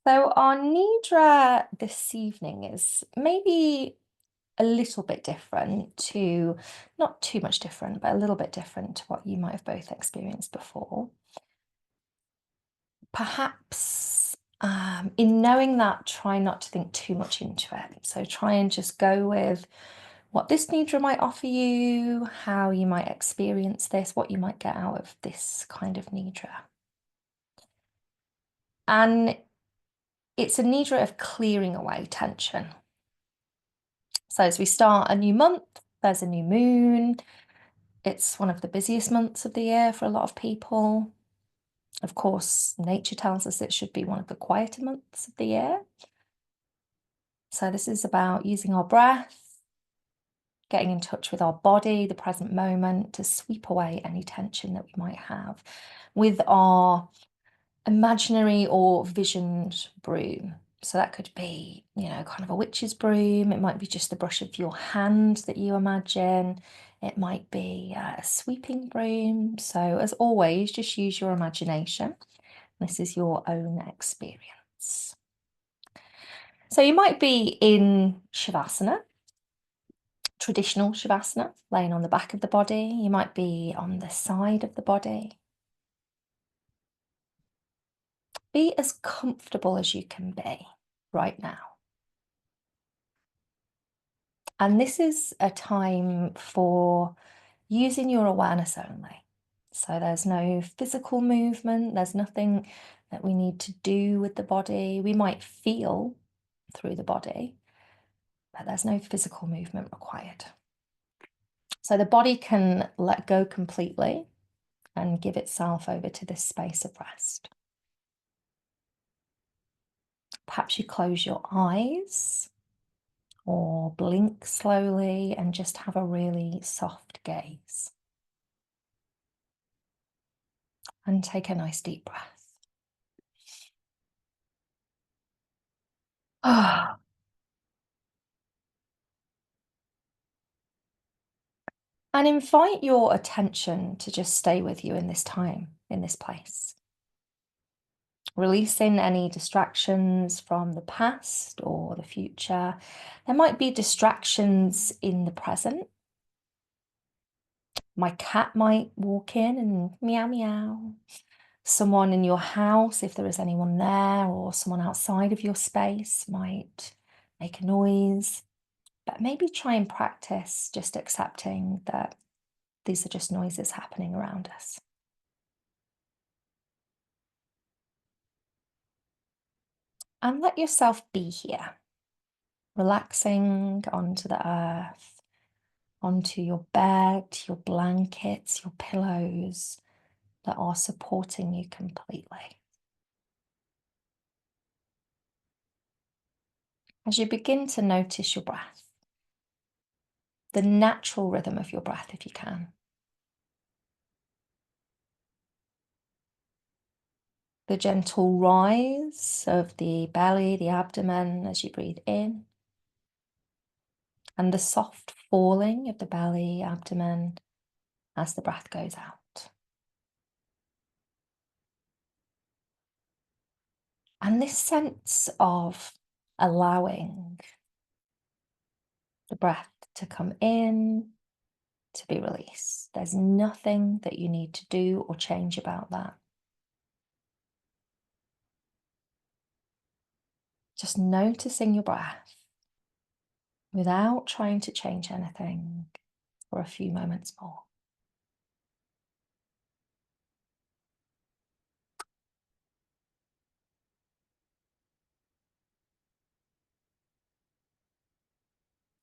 So our Nidra this evening is maybe a little bit different to, not too much different, but a little bit different to what you might have both experienced before. Perhaps in knowing that, try not to think too much into it. So try and just go with what this Nidra might offer you, how you might experience this, what you might get out of this kind of Nidra. And it's a Nidra of clearing away tension. So as we start a new month, there's a new moon. It's one of the busiest months of the year for a lot of people. Of course, nature tells us it should be one of the quieter months of the year. So this is about using our breath, getting in touch with our body, the present moment, to sweep away any tension that we might have with our imaginary or visioned broom. So that could be, kind of a witch's broom. It might be just the brush of your hand that you imagine. It might be a sweeping broom. So as always, just use your imagination. This is your own experience. So you might be in Shavasana, traditional Shavasana, laying on the back of the body. You might be on the side of the body. Be as comfortable as you can be right now. And this is a time for using your awareness only. So there's no physical movement, there's nothing that we need to do with the body. We might feel through the body, but there's no physical movement required. So the body can let go completely and give itself over to this space of rest. Perhaps you close your eyes or blink slowly and just have a really soft gaze. And take a nice deep breath. And invite your attention to just stay with you in this time, in this place. Releasing any distractions from the past or the future. There might be distractions in the present. My cat might walk in and meow, meow. Someone in your house, if there is anyone there, or someone outside of your space might make a noise. But maybe try and practice just accepting that these are just noises happening around us. And let yourself be here, relaxing onto the earth, onto your bed, your blankets, your pillows that are supporting you completely. As you begin to notice your breath, the natural rhythm of your breath, if you can. The gentle rise of the belly, the abdomen as you breathe in, and the soft falling of the belly, abdomen as the breath goes out. And this sense of allowing the breath to come in, to be released. There's nothing that you need to do or change about that. Just noticing your breath without trying to change anything for a few moments more.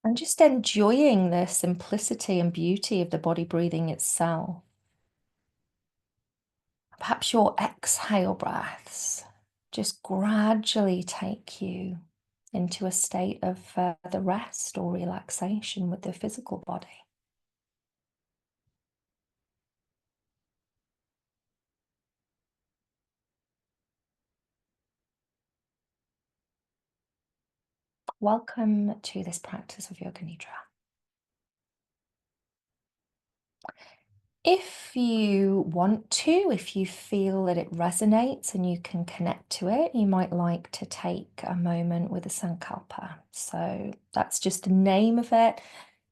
And just enjoying the simplicity and beauty of the body breathing itself. Perhaps your exhale breaths just gradually take you into a state of further rest or relaxation with the physical body. Welcome to this practice of Yoga Nidra. If you want to, if you feel that it resonates and you can connect to it, you might like to take a moment with a sankalpa. So that's just the name of it.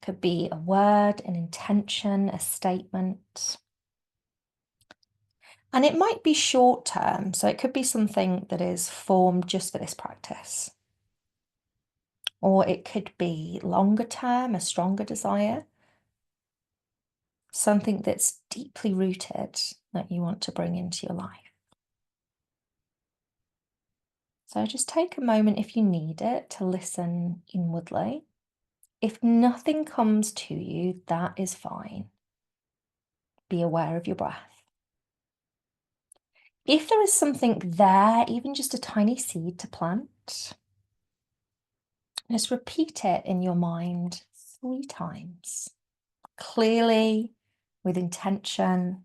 Could be a word, an intention, a statement. And it might be short term, so it could be something that is formed just for this practice. Or it could be longer term, a stronger desire. Something that's deeply rooted that you want to bring into your life. So just take a moment if you need it to listen inwardly. If nothing comes to you, that is fine. Be aware of your breath. If there is something there, even just a tiny seed to plant, just repeat it in your mind 3 times. Clearly, with intention,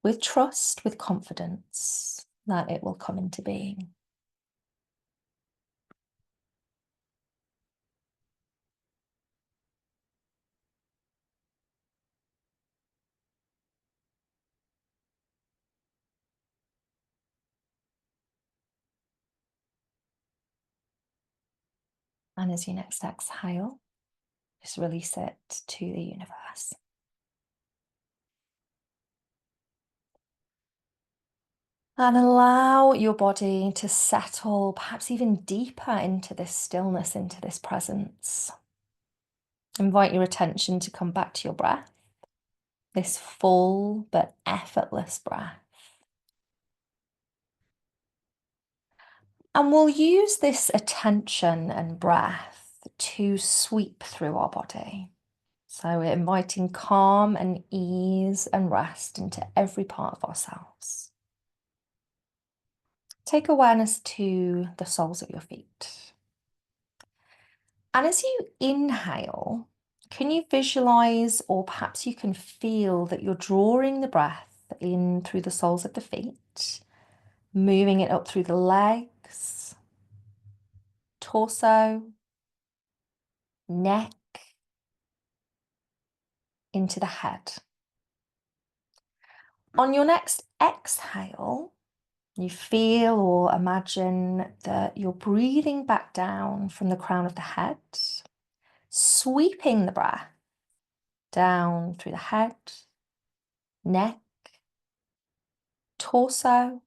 with trust, with confidence that it will come into being. And as you next exhale, just release it to the universe. And allow your body to settle, perhaps even deeper into this stillness, into this presence. Invite your attention to come back to your breath, this full but effortless breath. And we'll use this attention and breath to sweep through our body. So we're inviting calm and ease and rest into every part of ourselves. Take awareness to the soles of your feet. And as you inhale, can you visualize, or perhaps you can feel that you're drawing the breath in through the soles of the feet, moving it up through the legs, torso, neck, into the head. On your next exhale, you feel or imagine that you're breathing back down from the crown of the head, sweeping the breath down through the head, neck, torso,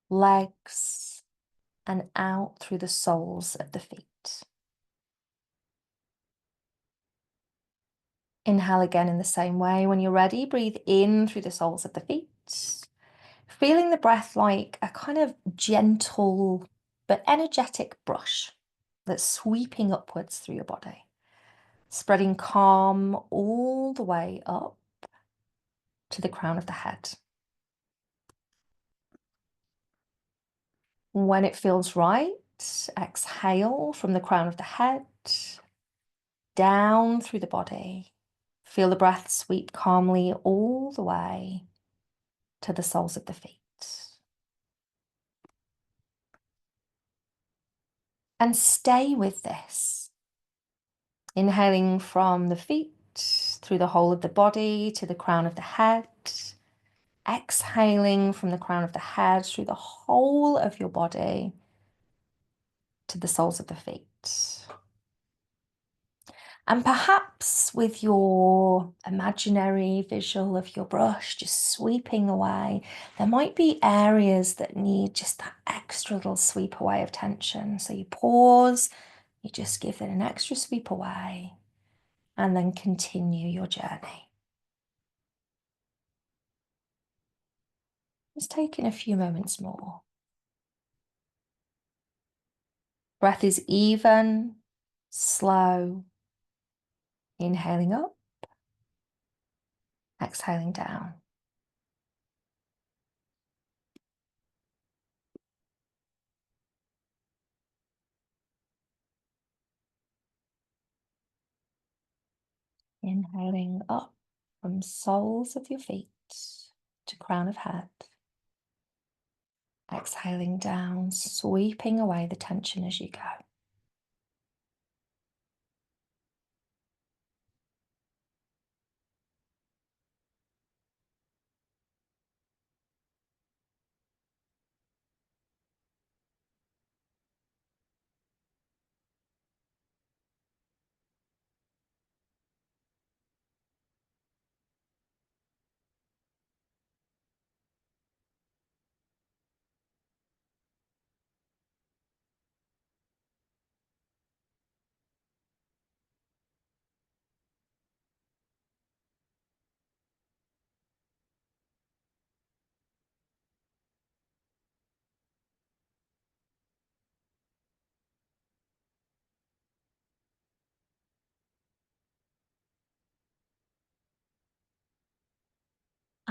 legs, and out through the soles of the feet. Inhale again in the same way. When you're ready, breathe in through the soles of the feet, feeling the breath like a kind of gentle but energetic brush that's sweeping upwards through your body, spreading calm all the way up to the crown of the head. When it feels right, exhale from the crown of the head, down through the body. Feel the breath sweep calmly all the way to the soles of the feet. And stay with this. Inhaling from the feet, through the whole of the body, to the crown of the head. Exhaling from the crown of the head, through the whole of your body, to the soles of the feet. And perhaps with your imaginary visual of your brush just sweeping away, there might be areas that need just that extra little sweep away of tension. So you pause, you just give it an extra sweep away, and then continue your journey. Just taking a few moments more. Breath is even, slow. Inhaling up, exhaling down. Inhaling up from soles of your feet to crown of head. Exhaling down, sweeping away the tension as you go.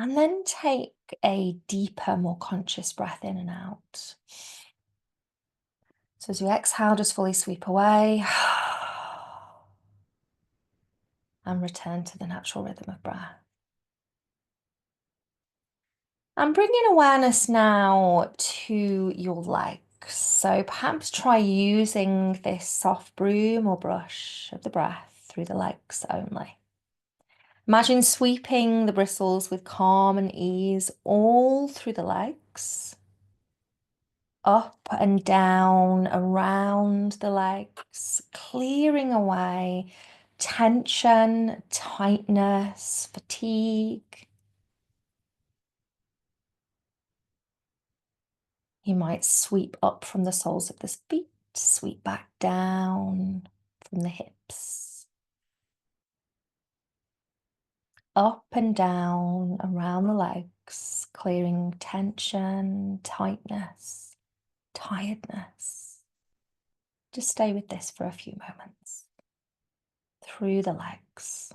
And then take a deeper, more conscious breath in and out. So as you exhale, just fully sweep away and return to the natural rhythm of breath. I'm bringing awareness now to your legs. So perhaps try using this soft broom or brush of the breath through the legs only. Imagine sweeping the bristles with calm and ease all through the legs, up and down, around the legs, clearing away tension, tightness, fatigue. You might sweep up from the soles of the feet, sweep back down from the hips, up and down around the legs, clearing tension, tightness, tiredness. Just stay with this for a few moments. Through the legs.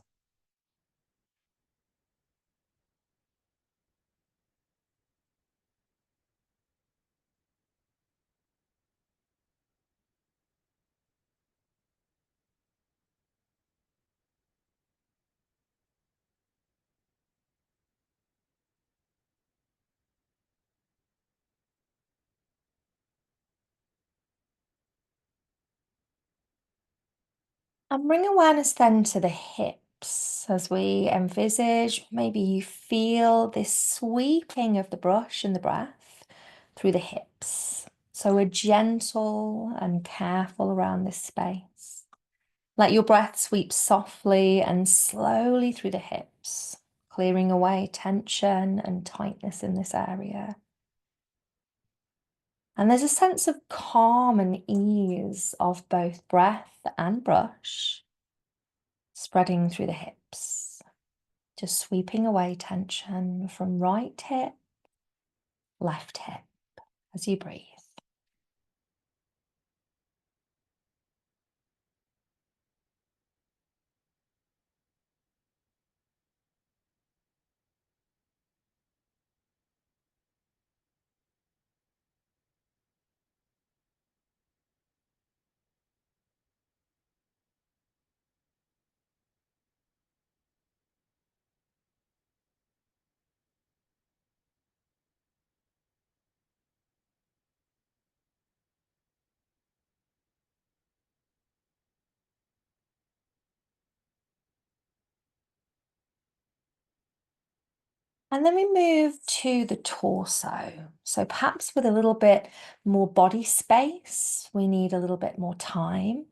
And bring awareness then to the hips as we envisage, maybe you feel this sweeping of the brush and the breath through the hips. So we're gentle and careful around this space. Let your breath sweep softly and slowly through the hips, clearing away tension and tightness in this area. And there's a sense of calm and ease of both breath and brush spreading through the hips, just sweeping away tension from right hip, left hip as you breathe. And then we move to the torso. So perhaps with a little bit more body space, we need a little bit more time.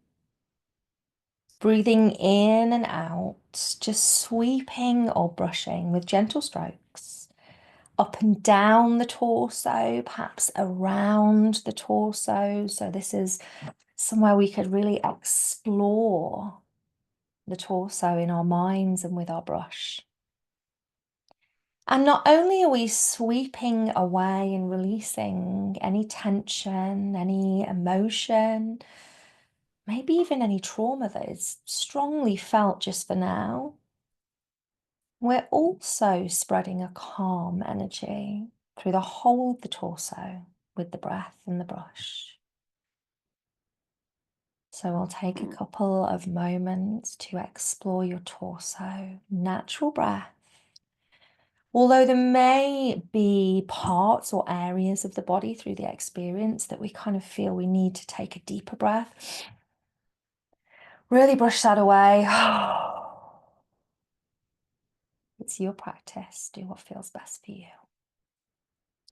Breathing in and out, just sweeping or brushing with gentle strokes. Up and down the torso, perhaps around the torso. So this is somewhere we could really explore the torso in our minds and with our brush. And not only are we sweeping away and releasing any tension, any emotion, maybe even any trauma that is strongly felt just for now, we're also spreading a calm energy through the whole of the torso with the breath and the brush. So we'll take a couple of moments to explore your torso. Natural breath. Although there may be parts or areas of the body through the experience that we kind of feel we need to take a deeper breath, really brush that away. It's your practice. Do what feels best for you.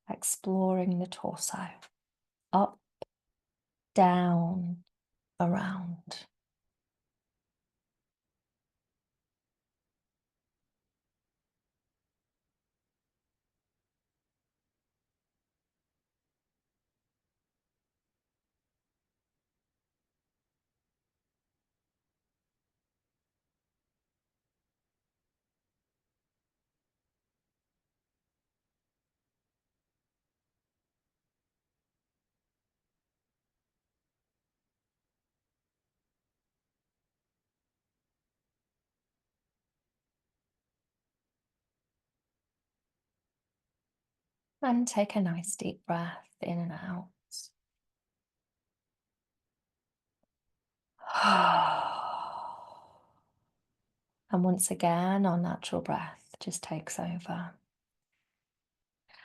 Exploring the torso. Up, down, around. And take a nice deep breath in and out. And once again, our natural breath just takes over.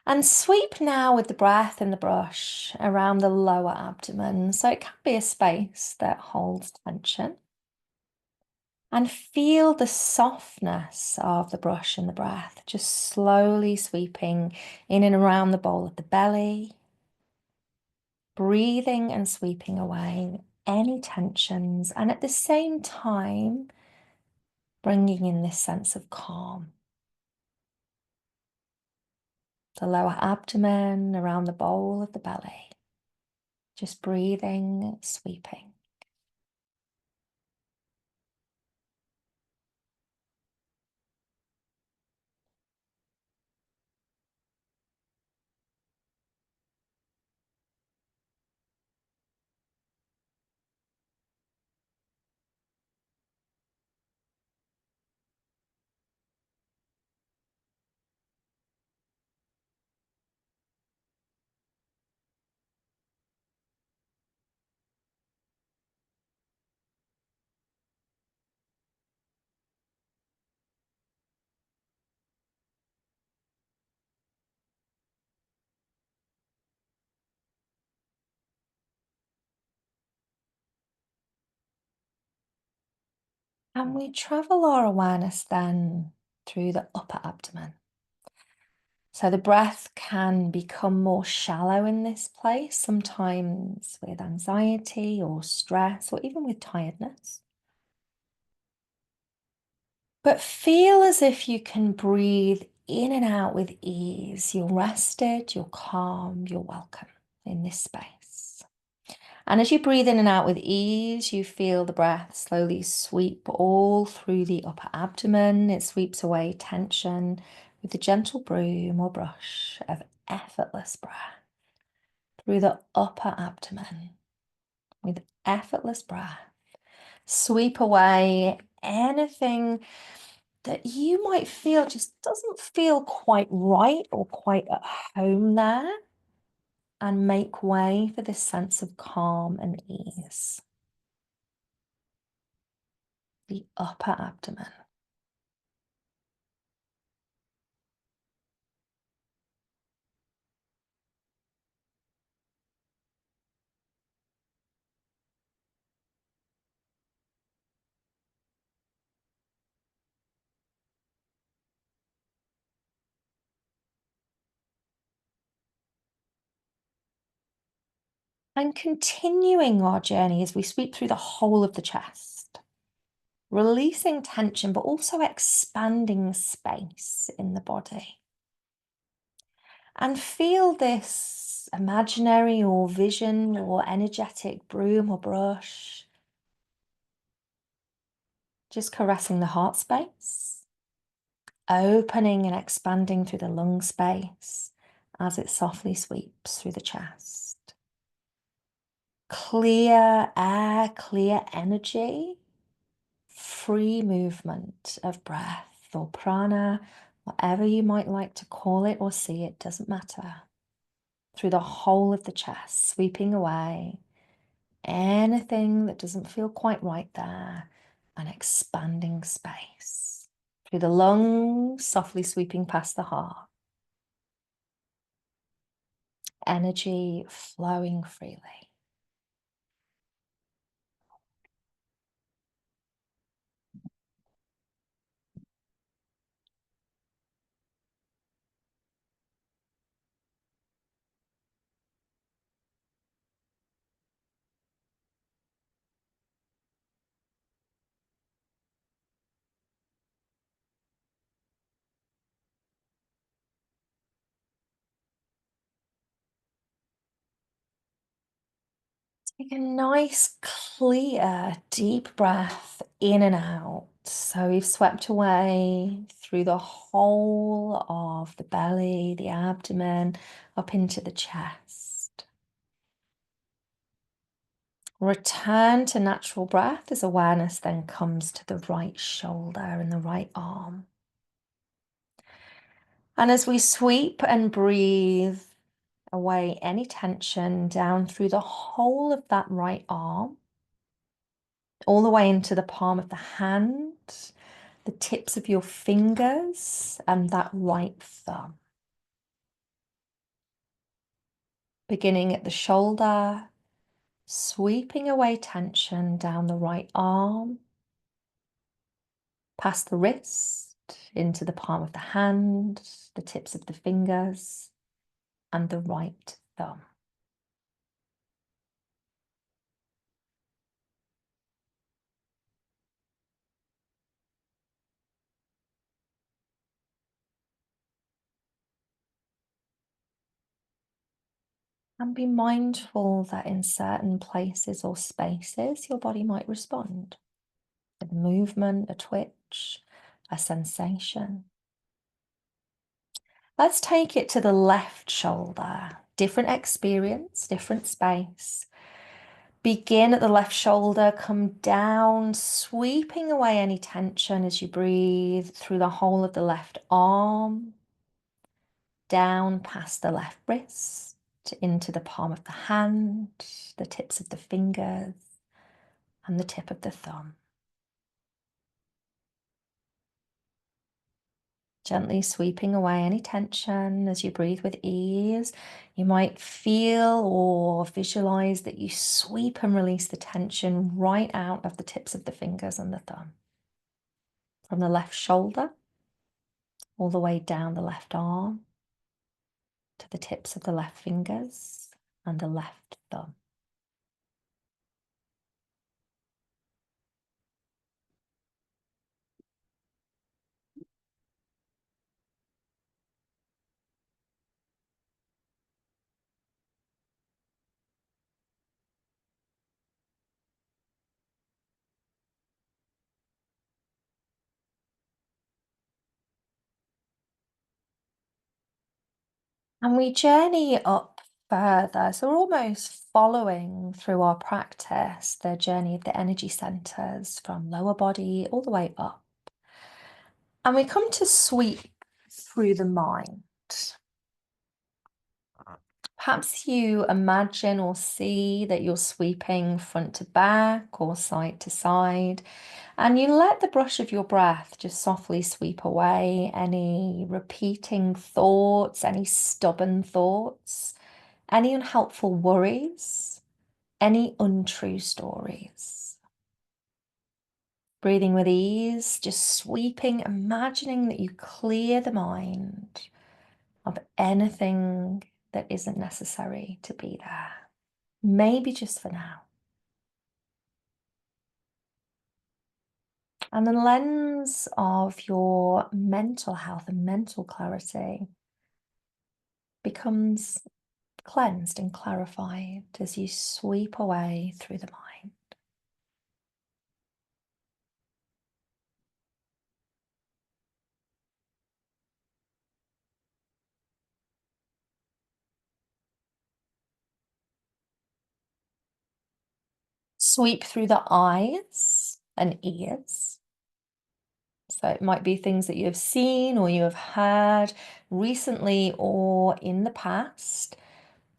And sweep now with the breath in the brush around the lower abdomen. So it can be a space that holds tension. And feel the softness of the brush and the breath, just slowly sweeping in and around the bowl of the belly, breathing and sweeping away any tensions, and at the same time, bringing in this sense of calm. The lower abdomen around the bowl of the belly, just breathing, sweeping. And we travel our awareness then through the upper abdomen. So the breath can become more shallow in this place, sometimes with anxiety or stress or even with tiredness. But feel as if you can breathe in and out with ease. You're rested, you're calm, you're welcome in this space. And as you breathe in and out with ease, you feel the breath slowly sweep all through the upper abdomen. It sweeps away tension with the gentle broom or brush of effortless breath through the upper abdomen with effortless breath. Sweep away anything that you might feel just doesn't feel quite right or quite at home there, and make way for this sense of calm and ease. The upper abdomen. And continuing our journey as we sweep through the whole of the chest, releasing tension, but also expanding space in the body. And feel this imaginary or vision or energetic broom or brush just caressing the heart space, opening and expanding through the lung space as it softly sweeps through the chest. Clear air, clear energy, free movement of breath or prana, whatever you might like to call it or see it, doesn't matter. Through the whole of the chest, sweeping away anything that doesn't feel quite right there and expanding space. Through the lungs, softly sweeping past the heart. Energy flowing freely. Take a nice, clear, deep breath in and out. So we've swept away through the whole of the belly, the abdomen, up into the chest. Return to natural breath as awareness then comes to the right shoulder and the right arm. And as we sweep and breathe away any tension down through the whole of that right arm, all the way into the palm of the hand, the tips of your fingers, and that right thumb. Beginning at the shoulder, sweeping away tension down the right arm, past the wrist, into the palm of the hand, the tips of the fingers, and the right thumb. And be mindful that in certain places or spaces, your body might respond with movement, a twitch, a sensation. Let's take it to the left shoulder. Different experience, different space. Begin at the left shoulder, come down, sweeping away any tension as you breathe through the whole of the left arm, down past the left wrist, into the palm of the hand, the tips of the fingers, and the tip of the thumb. Gently sweeping away any tension as you breathe with ease. You might feel or visualize that you sweep and release the tension right out of the tips of the fingers and the thumb. From the left shoulder, all the way down the left arm, to the tips of the left fingers and the left thumb. And we journey up further. So we're almost following through our practice the journey of the energy centers from lower body all the way up. And we come to sweep through the mind. Perhaps you imagine or see that you're sweeping front to back or side to side, and you let the brush of your breath just softly sweep away any repeating thoughts, any stubborn thoughts, any unhelpful worries, any untrue stories. Breathing with ease, just sweeping, imagining that you clear the mind of anything that isn't necessary to be there. Maybe just for now. And the lens of your mental health and mental clarity becomes cleansed and clarified as you sweep away through the mind. Sweep through the eyes and ears. So it might be things that you have seen or you have heard recently or in the past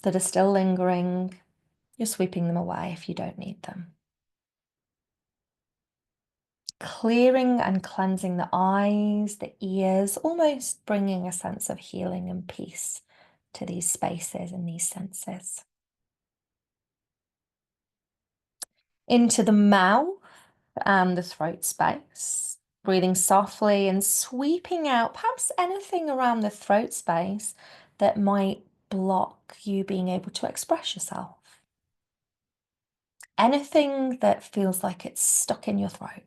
that are still lingering. You're sweeping them away if you don't need them. Clearing and cleansing the eyes, the ears, almost bringing a sense of healing and peace to these spaces and these senses. Into the mouth and the throat space, breathing softly and sweeping out perhaps anything around the throat space that might block you being able to express yourself. Anything that feels like it's stuck in your throat.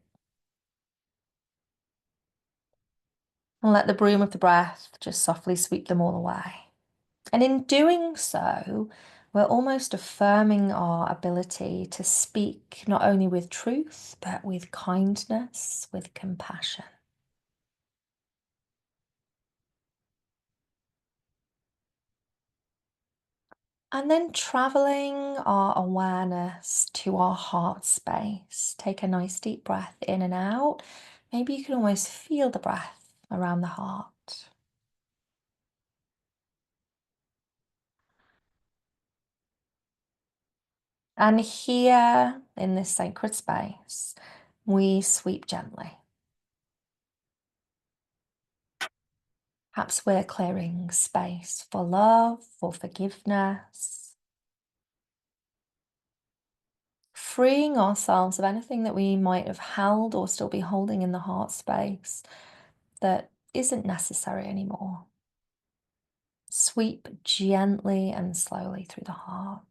And let the broom of the breath just softly sweep them all away. And in doing so, we're almost affirming our ability to speak not only with truth, but with kindness, with compassion. And then traveling our awareness to our heart space. Take a nice deep breath in and out. Maybe you can almost feel the breath around the heart. And here in this sacred space, we sweep gently. Perhaps we're clearing space for love, for forgiveness, freeing ourselves of anything that we might have held or still be holding in the heart space that isn't necessary anymore. Sweep gently and slowly through the heart.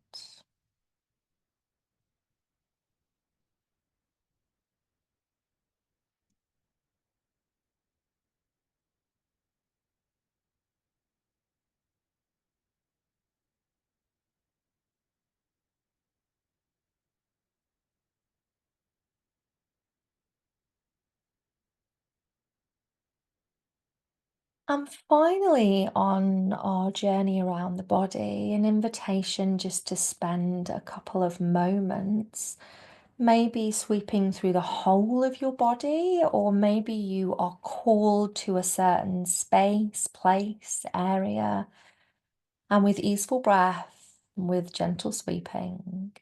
And finally, on our journey around the body, an invitation just to spend a couple of moments, maybe sweeping through the whole of your body, or maybe you are called to a certain space, place, area, and with easeful breath, with gentle sweeping,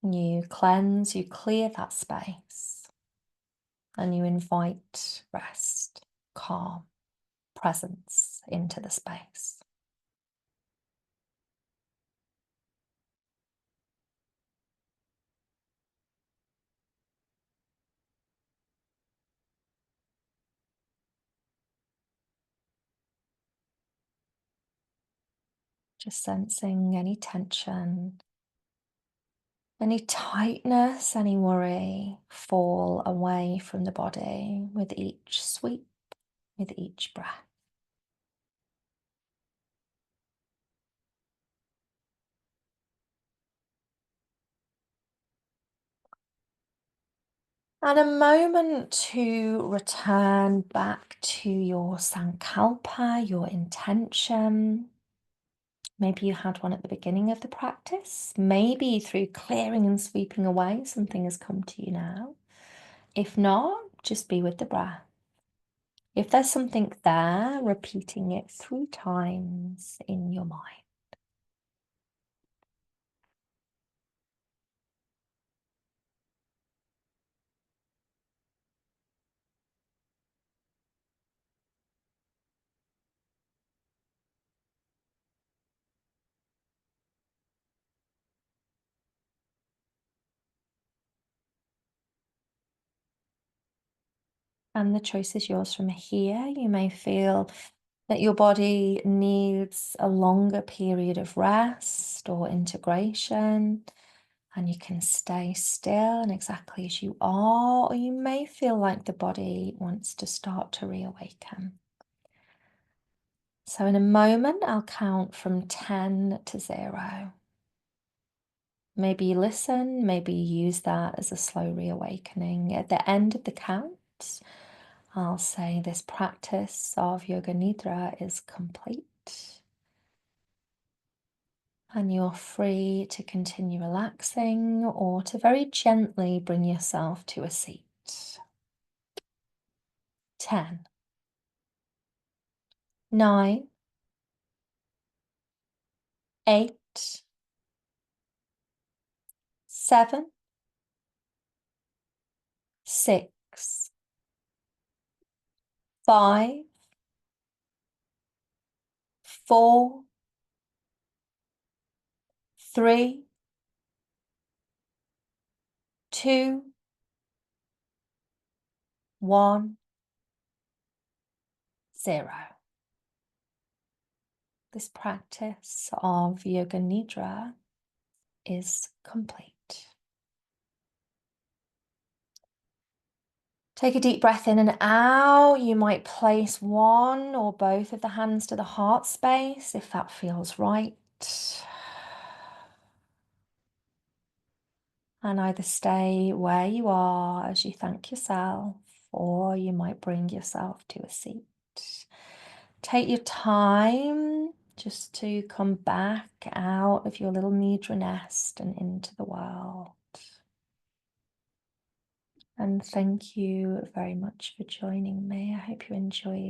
you cleanse, you clear that space, and you invite rest, calm, presence into the space. Just sensing any tension, any tightness, any worry fall away from the body with each sweep, with each breath. And a moment to return back to your sankalpa, your intention. Maybe you had one at the beginning of the practice. Maybe through clearing and sweeping away, something has come to you now. If not, just be with the breath. If there's something there, repeating it 3 times in your mind. And the choice is yours from here. You may feel that your body needs a longer period of rest or integration, and you can stay still and exactly as you are, or you may feel like the body wants to start to reawaken. So in a moment, I'll count from 10 to 0. Maybe you listen, maybe you use that as a slow reawakening. At the end of the count, I'll say this practice of Yoga Nidra is complete. And you're free to continue relaxing or to very gently bring yourself to a seat. 10, 9, 8, 7, 6, 5, 4, 3, 2, 1, 0. This practice of Yoga Nidra is complete. Take a deep breath in and out. You might place one or both of the hands to the heart space if that feels right. And either stay where you are as you thank yourself, or you might bring yourself to a seat. Take your time just to come back out of your little Nidra nest and into the world. And thank you very much for joining me. I hope you enjoyed.